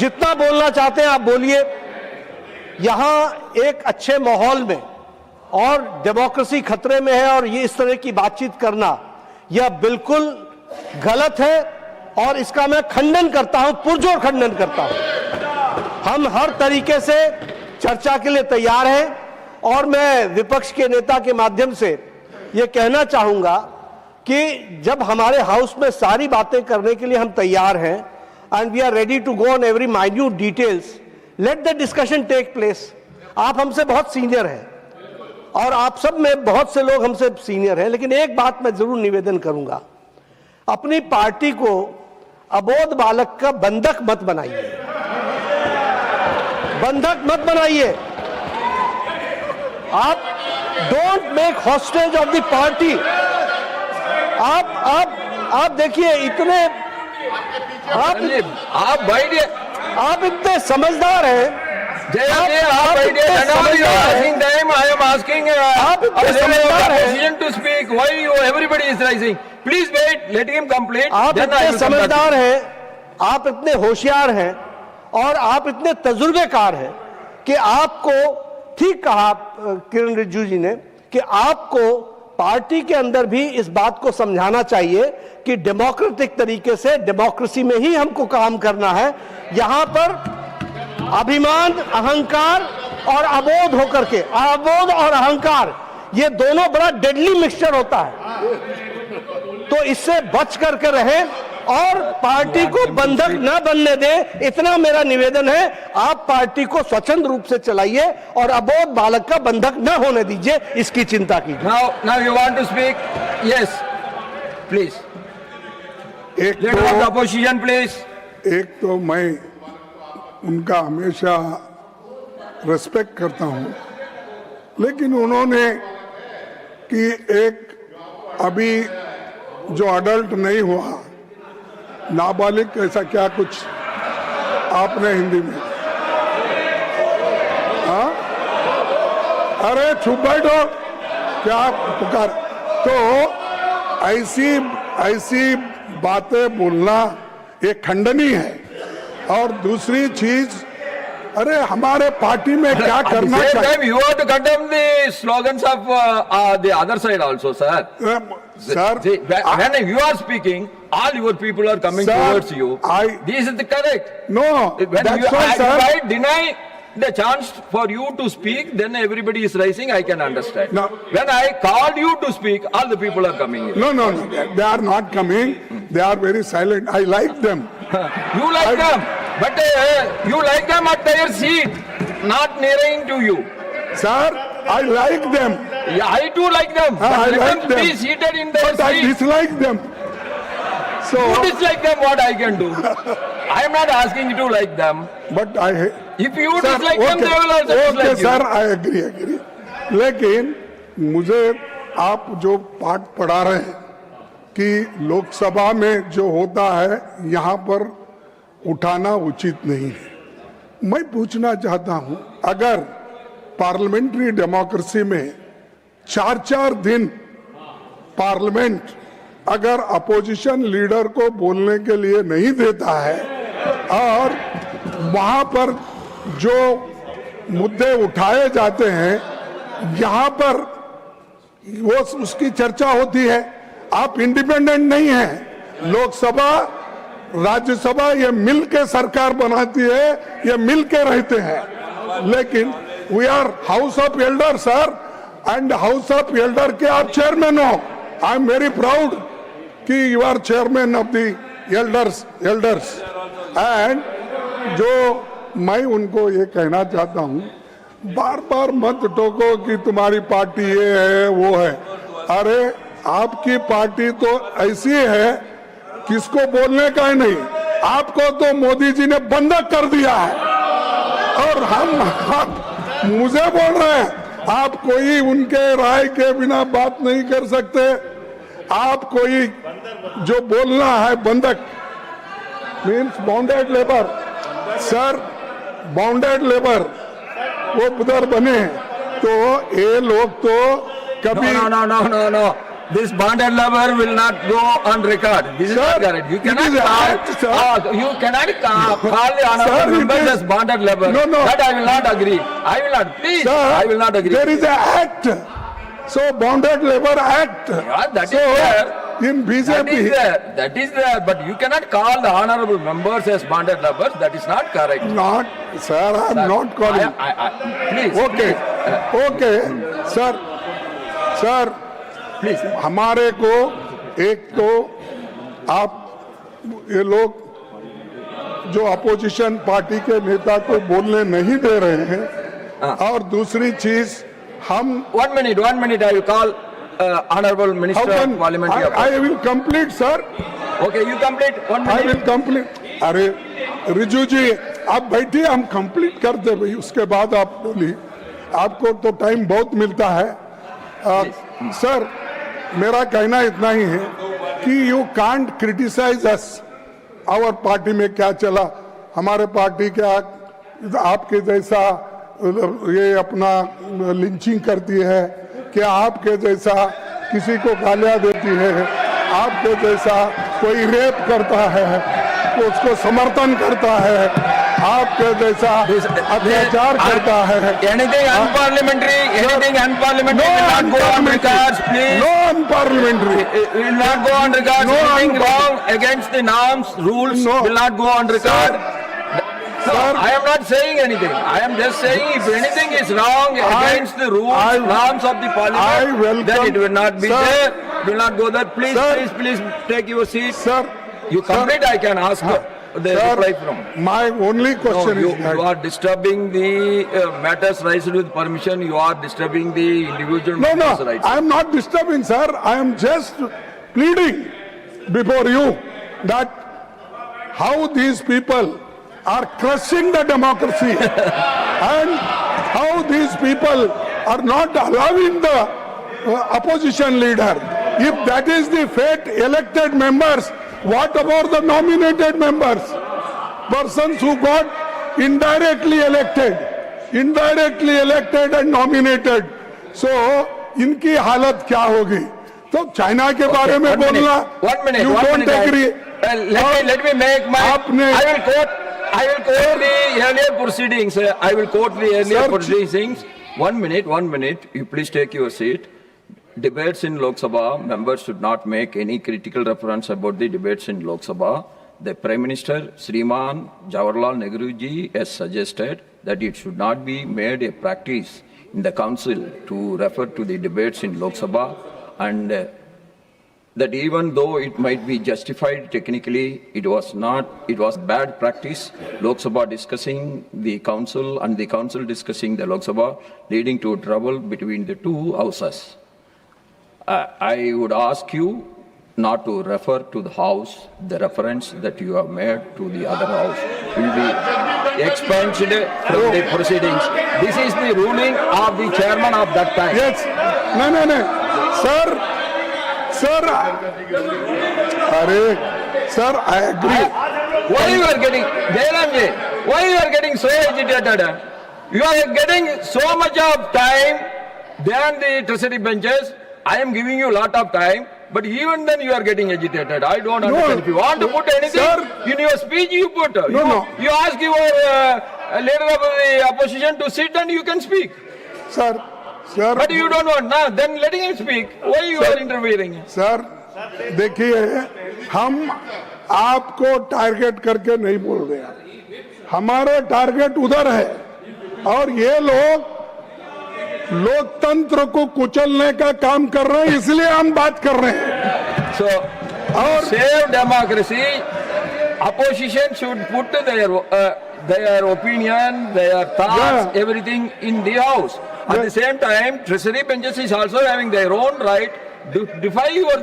जितना बोलना चाहते हैं आप बोलिए। यहां एक अच्छे माहौल में और डेमोक्रेसी खतरे में है और ये इस तरह की बातचीत करना यह बिल्कुल गलत है और इसका मैं खंडन करता हूं, पुरजोर खंडन करता हूं। हम हर तरीके से चर्चा के लिए तैयार हैं और मैं विपक्ष के नेता के माध्यम से यह कहना चाहूंगा कि जब हमारे हाउस में सारी बातें करने के लिए हम तैयार हैं and we are ready to go on every minute details, let the discussion take place. आप हमसे बहुत सीनियर हैं और आप सब में बहुत से लोग हमसे सीनियर हैं, लेकिन एक बात मैं जरूर निवेदन करूंगा, अपनी पार्टी को अबोध बालक का बंधक मत बनाइए, बंधक मत बनाइए। आप don't make hostage of the party. आप देखिए इतने आप इतने समझदार हैं। आप इतने समझदार हैं, आप इतने होशियार हैं और आप इतने तजुर्बेकार हैं कि आपको, ठीक कहा किरण रिजिजू जी ने, कि आपको पार्टी के अंदर भी इस बात को समझाना चाहिए कि डेमोक्रेटिक तरीके से, डेमोक्रेसी में ही हमको काम करना है। यहां पर अभिमान, अहंकार और अबोध होकर के, अबोध और अहंकार ये दोनों बड़ा डेडली मिक्सचर होता है, तो इससे बच करके रहें और पार्टी को बंधक न बनने दें, इतना मेरा निवेदन है। आप पार्टी को स्वच्छंद रूप से चलाइए और अबोध बालक का बंधक न होने दीजिए, इसकी चिंता कीजिए। Now you want to speak? Yes, please. Leader of the opposition, please. एक तो मैं उनका हमेशा रेस्पेक्ट करता हूं, लेकिन उन्होंने कि एक अभी जो अडल्ट नहीं हुआ, नाबालिग ऐसा क्या कुछ आपने हिंदी में, हाँ, अरे चुप बैठो, क्या पुकार। तो ऐसी बातें बोलना ये खंडनीय है। और दूसरी चीज, अरे हमारे पार्टी में क्या करना चाहिए। You have to condemn the slogans of the other side also, sir. Sir, when you are speaking, all your people are coming towards you. This is the correct. No, when that's you why, sir. If I deny the chance for you to speak, then everybody is rising. I can understand. No. When I called you to speak, all the people are coming in. No, they are not coming. They are very silent. I like them. You like them, but you like them at their seat, not nearing to you. Sir, I like them. Yeah, I too like them. I But let like them be them. seated in their But I seat. dislike them. So, You dislike them, what I can do? I am not asking you to like them. but I. If you Sir, dislike them, they will also okay, dislike sir, you. I agree. लेकिन मुझे आप जो पाठ पढ़ा रहे हैं कि लोकसभा में जो होता है यहाँ पर उठाना उचित नहीं है। मैं पूछना चाहता हूँ, अगर पार्लियामेंट्री डेमोक्रेसी में 4-4 दिन पार्लियामेंट अगर अपोजिशन लीडर को बोलने के लिए नहीं देता है और वहां पर जो मुद्दे उठाए जाते हैं यहाँ पर वो उसकी चर्चा होती है, आप इंडिपेंडेंट नहीं हैं। लोकसभा, राज्यसभा ये मिल के सरकार बनाती है, ये मिल के रहते हैं। लेकिन we are house of elder sir, and house of elder के आप चेयरमैन हो। आई एम वेरी प्राउड कि you are chairman of the elders. And जो मैं उनको ये कहना चाहता हूँ, बार बार मत टोको कि तुम्हारी पार्टी ये है वो है। अरे आपकी पार्टी तो ऐसी है, किसको बोलने का ही नहीं। आपको तो मोदी जी ने बंधक कर दिया है और हम मुझे बोल रहे हैं, आप कोई उनके राय के बिना बात नहीं कर सकते। आप कोई जो बोलना है बंधक means bounded labour, sir bounded labour वो उधर बने, तो ये लोग तो कभी No. this bonded lover will not go on record. This is Sir, not correct. You it cannot is a call, act, sir. you cannot call the Sir, honorable it members is- as bonded lover. No, no. That I will not agree. I will not. Please, Sir, I will not agree. There is an act. So bonded labor act. Yeah, that is so there. in That is BJP, there. That is there. But you cannot call the honorable members as bonded lovers. That is not correct. not, sir, I am not calling. Please. Okay, okay, sir, Please. हमारे को एक तो आप ये लोग जो opposition party के नेता को बोलने नहीं दे रहे हैं और दूसरी चीज हम 1 minute. I will call honorable Minister of Parliamentary Affairs. I will complete, sir. Okay, you complete 1 I minute. will complete. अरे रिजू जी आप बैठिए, हम कंप्लीट करते भाई, उसके बाद आप बोलिए, आपको तो टाइम बहुत मिलता है। सर मेरा कहना इतना ही है कि you can't criticise us, our party में क्या चला, हमारे पार्टी क्या आपके जैसा ये अपना लिंचिंग करती है, क्या आपके जैसा किसी को गालियां देती है, आपके जैसा कोई रेप करता है तो उसको समर्थन करता है, आपके जैसा अत्याचार करता है। Anything unparliamentary, will not go on records, please. No unparliamentary. Will not go on records. No Anything unpa- wrong against the norms, rules, No. will not go on record. No, Sir. I am not saying anything. I am just saying if anything is wrong against the rules, norms of the I parliament, welcome- then it will not be Sir. there, will not go there. Please, Sir. please take your seat. Sir, You complete, I can ask the reply from. my only No, question you, is that you are disturbing the matters raised with permission. You are disturbing the individual no, members' rights. I am not disturbing, sir. I am just pleading before you that how these people are crushing the democracy and how these people are not allowing the opposition leader. If that is the fate, elected members, what about the nominated members? Persons who got indirectly elected and nominated. So, इनकी हालत क्या होगी? तो China के बारे में बोलना, you don't agree. Let me make my. आपने- I will quote the earlier proceedings. I will quote the earlier Sir, proceedings. 1 minute. You please take your seat. Debates in Lok Sabha, members should not make any critical reference about the debates in Lok Sabha. The Prime Minister, Sriman Jawaharlal Nehru ji, has suggested that it should not be made a practice in the council to refer to the debates in Lok Sabha, and that even though it might be justified technically, it was bad practice. Lok Sabha discussing the council and the council discussing the Lok Sabha, leading to trouble between the two houses. I would ask you not to refer to the house. The reference that you have made to the other house will be expunged from the proceedings. This is the ruling of the chairman of that time. Yes. No. Sir, Sir, I agree. Why you are getting, Jairamji, why you are getting so agitated? You are getting so much of time than the treasury benches. I am giving you a lot of time, but even then you are getting agitated. I don't understand. If you want to put anything Sir. in your speech, you put. No. You ask your leader of the opposition to sit and you can speak. Sir, But you don't want. Now, then letting him speak. Why you are interfering? Sir देखिए, हम आपको target करके नहीं बोल रहे हैं, हमारा target उधर है और ये लोग लोकतंत्र को कुचलने का काम कर रहे हैं, इसलिए हम बात कर रहे हैं। So, और save democracy, opposition should put their opinion, their thoughts, Yeah. everything in the house. At the same time, treasury benches is also having their own right to defy your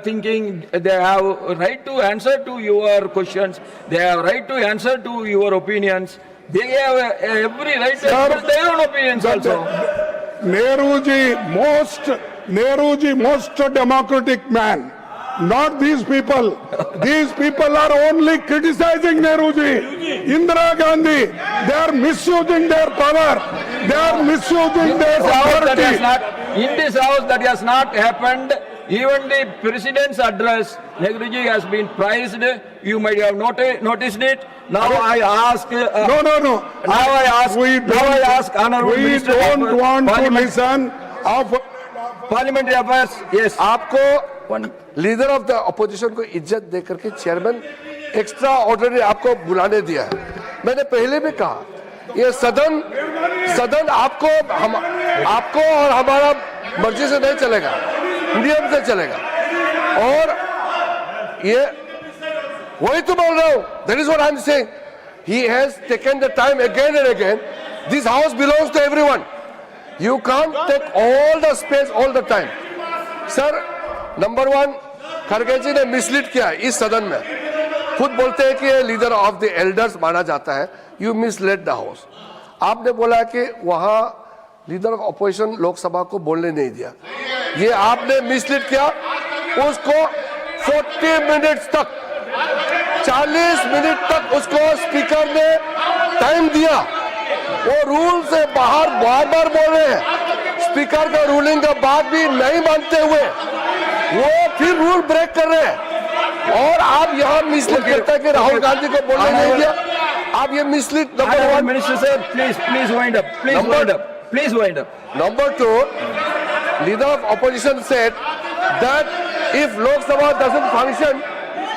thinking. They have a right to answer to your questions. They have right to answer to your opinions. They have every right to Sir, express their own opinions also. Nehru ji most democratic man, not these people. These people are only criticizing Nehru ji. Indira Gandhi, they are misusing their power. They are misusing their authority. In this house that has not happened Even the president's address, Nehruji has been praised. You might have noticed it. Now I ask. No. Now I ask. Honorable We Minister don't of want to Parliament- listen of Parliamentary Affairs. Yes. आपको One. Leader of the opposition को इज्जत दे करके chairman extra ordinary आपको बुलाने दिया है। मैंने पहले भी कहा ये सदन आपको और हमारा मर्जी से नहीं चलेगा, नियम से चलेगा। और ये वही तो बोल रहा हूं, that is what I am saying. He has taken the time again and again. This house belongs to everyone. You can't take all the space all the time. Sir, number one, खड़गे जी ने mislead किया इस सदन में। खुद बोलते हैं कि ये लीडर ऑफ द एल्डर्स माना जाता है। You misled the house. आपने बोला कि वहां लीडर ऑफ अपोजिशन लोकसभा को बोलने नहीं दिया, ये आपने मिसलीड किया। उसको 40 मिनट्स तक, 40 मिनट तक उसको स्पीकर ने टाइम दिया। वो रूल से बाहर बार बार बोल रहे हैं। स्पीकर का रूलिंग का बात भी नहीं मानते हुए वो फिर रूल ब्रेक कर रहे हैं। और आप यहाँ मिसलीड करते हैं कि राहुल गांधी को बोलने नहीं दिया। आप ये mislead. Number Honorable one. Minister sir, please wind up. Please wind up. Number two, leader of opposition said that if Lok Sabha doesn't function,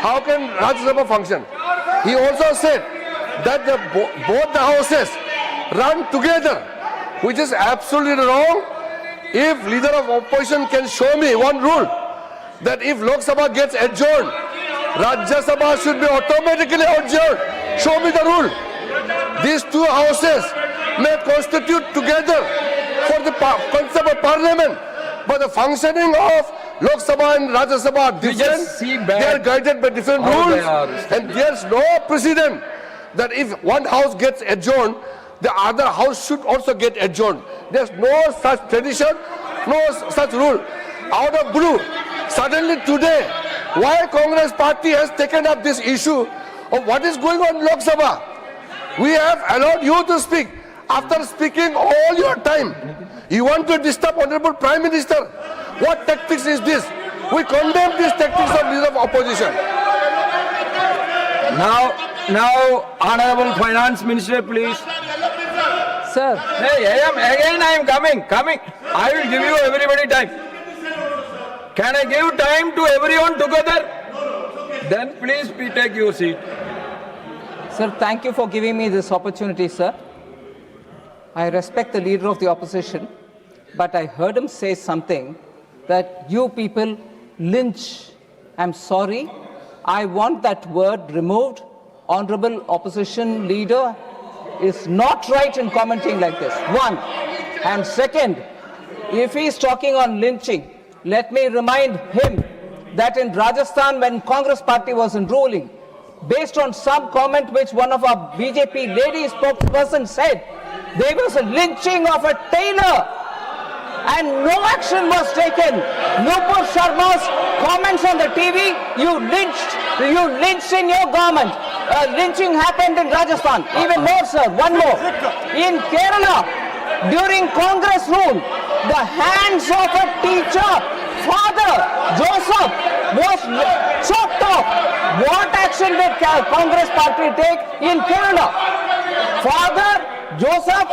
how can Rajya Sabha function? He also said that both the houses run together, which is absolutely wrong. If leader of opposition can show me one rule that if Lok Sabha gets adjourned, Rajya Sabha should be automatically adjourned. Show me the rule. These two houses may constitute together for the concept of parliament, but the functioning of Lok Sabha and Rajya Sabha are different. just see back They are guided by different how they rules, are. and there's no precedent that if one house gets adjourned, the other house should also get adjourned. There's no such tradition, no such rule. Out of blue, suddenly today, why Congress party has taken up this issue of what is going on in Lok Sabha? We have allowed you to speak. After speaking all your time, you want to disturb Honorable Prime Minister. What tactics is this? We condemn these tactics of leader of opposition. Now, Honorable Finance Minister, please. Sir, Hey, I am coming. I will give you everybody time. Can I give time to everyone together? Then please take your seat. sir, thank you for giving me this opportunity, sir. I respect the leader of the opposition, but I heard him say something that you people lynch. I'm sorry. I want that word removed. Honorable opposition leader is not right in commenting like this. One. And second, if he's talking on lynching, let me remind him that in Rajasthan, when Congress party was in ruling, based on some comment which one of our BJP lady spokesperson said, there was a lynching of a tailor and no action was taken. Nupur Sharma's comments on the TV, you lynched in your government. Lynching happened in Rajasthan. Even more, sir, one more. In Kerala, during Congress rule, the hands of a teacher, Father Joseph, was chopped off. What action did Congress party take in Kerala? Father Joseph,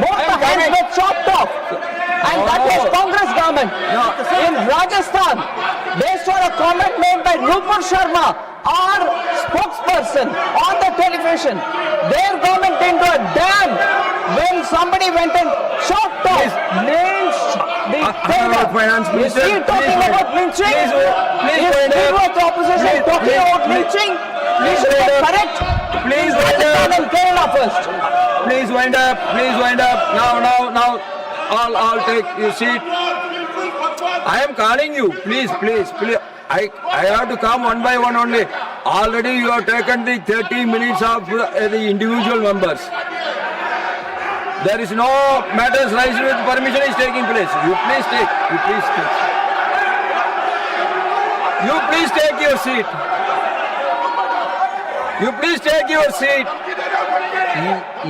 both the hands were chopped off. And that was Congress government. In Rajasthan, based on a comment made by Nupur Sharma, our spokesperson on the television, their government into a dam when somebody went and chopped off, lynched the tailor. Finance Is Minister, he talking please about lynching? please Is wind up. leader of the opposition talking about lynching? Please wind get up. correct. Please wind Rajasthan up. and Kerala first. Please wind up. Now. All take your seat. I am calling you. Please. I have to come one by one only. Already you have taken the 30 minutes of the individual members. There is no matters raised with permission is taking place. You please take your seat.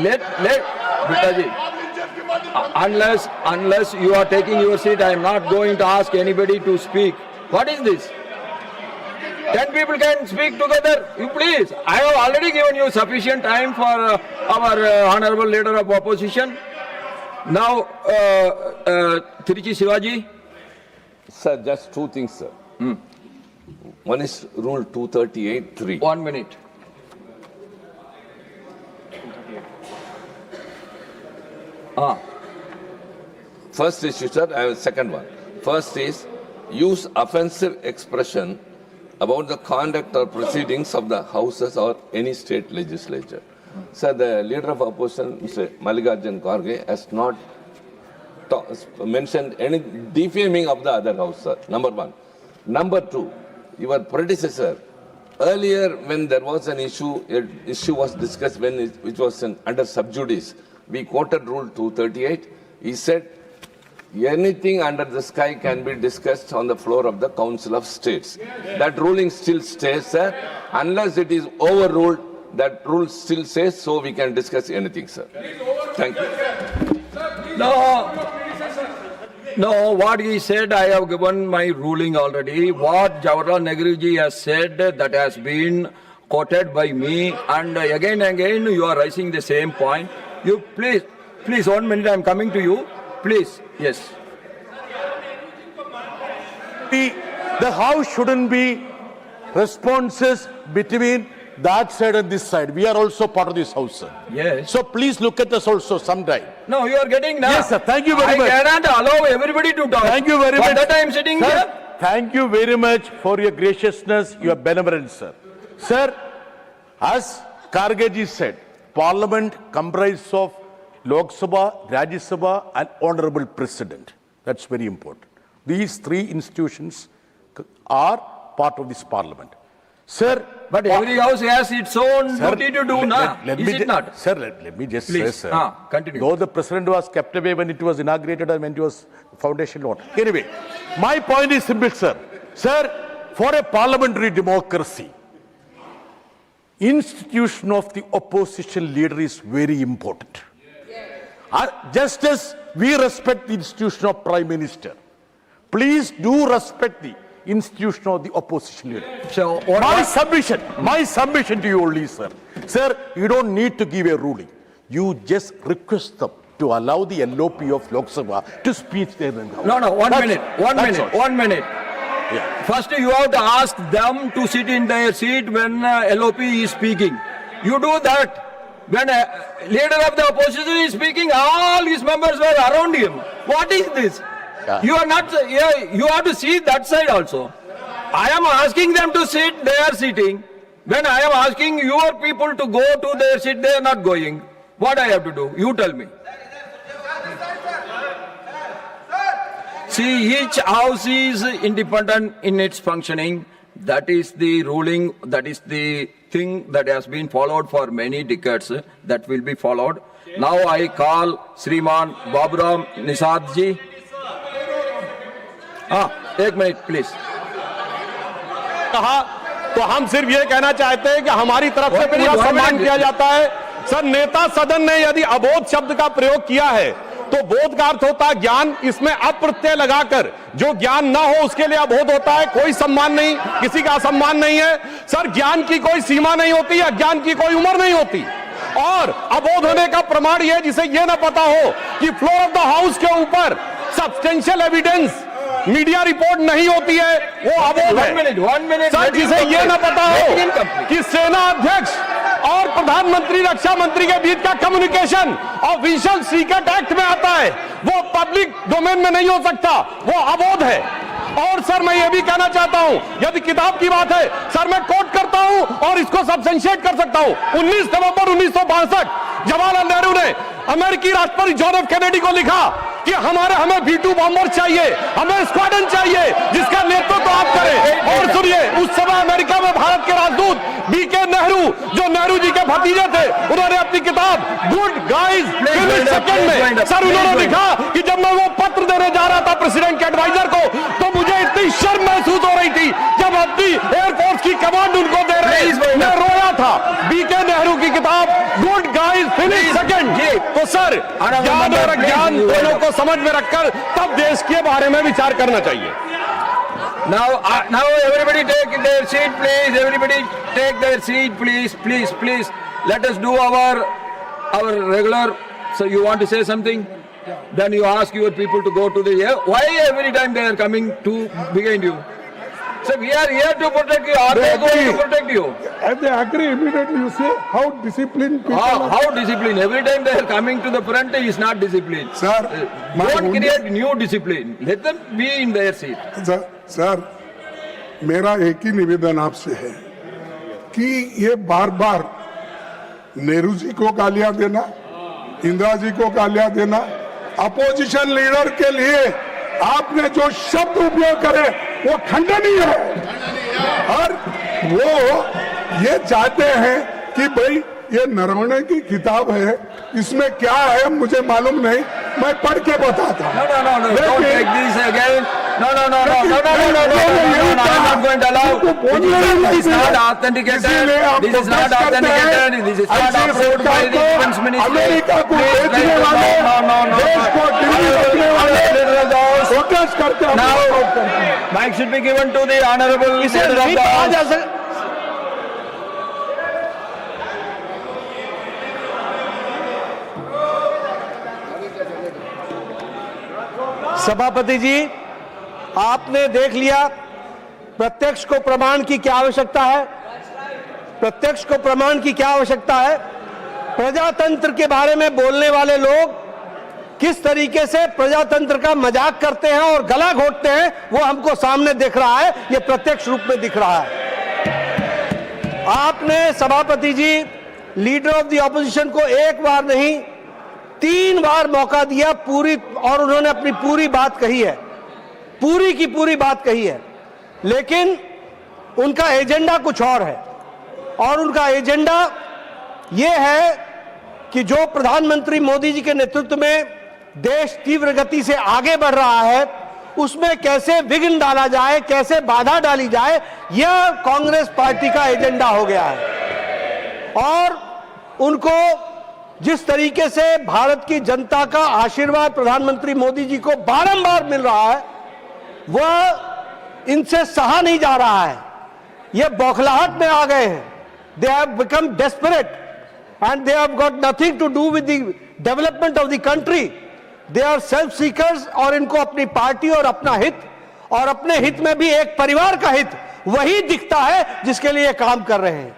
Let Bitaji. Unless you are taking your seat, I am not going to ask anybody to speak. What is this? 10 people can speak together. You please. I have already given you sufficient time for our honorable leader of opposition. Now, Tiruchi Shivaji. Sir, just two things, sir. One is Rule 238(3). 1 minute. First issue, sir, I have a second one. First is use offensive expression about the conduct or proceedings of the houses or any state legislature. Sir, the leader of opposition, Mr. Mallikarjun Kharge, has not mentioned any defaming of the other house, sir. Number one. Number two, your predecessor, earlier when there was an issue was discussed which was under sub judice. We quoted Rule 238. He said, anything under the sky can be discussed on the floor of the Council of States. That ruling still stays, sir. Unless it is overruled, that rule still says, so we can discuss anything, sir. Thank you. No, what he said, I have given my ruling already. What Jawaharlal Nehru ji has said, that has been quoted by me, and again you are raising the same point. You please 1 minute, I am coming to you. Please, yes. The house shouldn't be responses between that side and this side. We are also part of this house, sir. Yes. So please look at us also sometime. No, you are getting now. Yes, sir. Thank you very much. I cannot allow everybody to talk. Thank you very much. For that I am sitting Sir, here. thank you very much for your graciousness, your benevolence, sir. Sir, as Kharge said, Parliament comprises of Lok Sabha, Rajya Sabha and Honorable President. That's very important. These three institutions are part of this Parliament. Sir, But every house has its own duty to do, na? Is it not? Sir, let me just Please, say, sir. continue. Though the president was kept away when it was inaugurated and when it was foundation law. Anyway, my point is simple, sir. Sir, for a parliamentary democracy, institution of the opposition leader is very important. Just as we respect the institution of Prime Minister, please do respect the institution of the opposition leader. So, My submission to you only, sir. Sir, you don't need to give a ruling. You just request them to allow the LOP of Lok Sabha to speak there. No, 1 minute. 1 minute. 1 minute. Yeah. First, you have to ask them to sit in their seat when LOP is speaking. You do that. When a leader of the opposition is speaking, all his members were around him. What is this? Yeah. You are not. You have to see that side also. I am asking them to sit. They are sitting. When I am asking your people to go to their seat, they are not going. What I have to do? You tell me. See, each house is independent in its functioning. That is the ruling, that is the thing that has been followed for many decades. That will be followed. Now I call Sriman Baburam Nisad ji. 1 minute, please. कहा तो हम सिर्फ ये कहना चाहते हैं कि हमारी तरफ से पूरा सम्मान किया जाता है। सर, नेता सदन ने यदि अबोध शब्द का प्रयोग किया है तो बोध का अर्थ होता है ज्ञान। इसमें अप्रत्यय लगाकर जो ज्ञान ना हो उसके लिए अबोध होता है। कोई सम्मान नहीं, किसी का असम्मान नहीं है। सर, ज्ञान की कोई सीमा नहीं होती, अज्ञान की कोई उम्र नहीं होती। और अबोध होने का प्रमाण यह, जिसे यह ना पता हो कि फ्लोर ऑफ द हाउस के ऊपर सब्सटेंशियल एविडेंस मीडिया रिपोर्ट नहीं होती है, वो अबोध है। 1 minute. सर, जिसे ये ना पता हो कि सेना अध्यक्ष और प्रधानमंत्री रक्षा मंत्री के बीच का कम्युनिकेशन ऑफिशियल सीक्रेट एक्ट में आता है, वो पब्लिक डोमेन में नहीं हो सकता, वो अबोध है। और सर, मैं ये भी कहना चाहता हूं, यदि किताब की बात है, सर मैं कोट करता हूं और इसको सब्सटेंशिएट कर सकता हूं। 19 नवंबर 1962 जवाहरलाल नेहरू ने अमेरिकी राष्ट्रपति जॉन एफ कैनेडी को लिखा कि हमें V2 बॉम्बर चाहिए, हमें स्क्वाड्रन चाहिए जिसका नेतृत्व आप करें। और सुनिए, उस समय अमेरिका में भारत के राजदूत BK नेहरू, जो नेहरू जी के भतीजे थे, उन्होंने अपनी किताब गुड गाइज फिनिश सेकंड में, सर उन्होंने लिखा कि जब मैं वो पत्र देने जा रहा था प्रेसिडेंट के एडवाइजर को, तो मुझे इतनी शर्म महसूस हो रही थी जब अपनी एयरफोर्स की कमांड उनको दे रहे, मैं रोया था। BK नेहरू की किताब गुड गाइज फिनिश सेकंड। तो सर ज्ञान और अज्ञान दोनों को समझ में रखकर तब देश के बारे में विचार करना चाहिए। Now everybody take their seat, please. Everybody take their seat, please, please, please. Let us do our regular. So you want to say something? Then you ask your people to go to the. Why every time they are coming to behind you? So we are here to protect you. Are they going to protect you? And they agree immediately. You see how disciplined people are. How discipline? Every time they are coming to the front is not discipline. Sir, my Don't only- create new discipline. Let them be in their seat. Sir मेरा एक ही निवेदन आपसे है कि ये बार बार नेहरू जी को गालियां देना, इंदिरा जी को गालियां देना, अपोजिशन लीडर के लिए आपने जो शब्द उपयोग करे वो खंडनीय है। और वो ये चाहते हैं कि भाई ये नरवणे की किताब है, इसमें क्या है मुझे मालूम नहीं, मैं पढ़ के बताता हूं। No. Don't take this again. No. I'm not going to allow. This is not authenticated. This is not authenticated. This is not approved by the defense ministry. America को बेचने वाले देश को दिल्ली रखने वाले प्रोटेस्ट करते हैं। Now, mic should be given to the honorable इसे leader of नहीं the कहा house. जा सकता। सभापति जी, आपने देख लिया प्रत्यक्ष को प्रमाण की क्या आवश्यकता है, प्रत्यक्ष को प्रमाण की क्या आवश्यकता है। प्रजातंत्र के बारे में बोलने वाले लोग किस तरीके से प्रजातंत्र का मजाक करते हैं और गला घोटते हैं वो हमको सामने दिख रहा है, ये प्रत्यक्ष रूप में दिख रहा है। आपने सभापति जी लीडर ऑफ द ऑपोजिशन को एक बार नहीं 3 बार मौका दिया पूरी, और उन्होंने अपनी पूरी बात कही है, पूरी की पूरी बात कही है, लेकिन उनका एजेंडा कुछ और है। और उनका एजेंडा यह है कि जो प्रधानमंत्री मोदी जी के नेतृत्व में देश तीव्र गति से आगे बढ़ रहा है उसमें कैसे विघ्न डाला जाए, कैसे बाधा डाली जाए, यह कांग्रेस पार्टी का एजेंडा हो गया है। और उनको जिस तरीके से भारत की जनता का आशीर्वाद प्रधानमंत्री मोदी जी को बारंबार मिल रहा है वह इनसे सहा नहीं जा रहा है। यह बौखलाहट में आ गए हैं। They have become desperate and they have got nothing to do with the development of the country. They are self seekers और इनको अपनी पार्टी और अपना हित और अपने हित में भी एक परिवार का हित वही दिखता है जिसके लिए काम कर रहे हैं।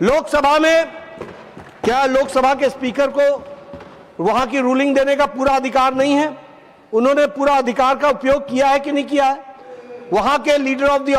लोकसभा में क्या लोकसभा के स्पीकर को वहां की रूलिंग देने का पूरा अधिकार नहीं है? उन्होंने पूरा अधिकार का उपयोग किया है कि नहीं किया है? वहां के लीडर ऑफ द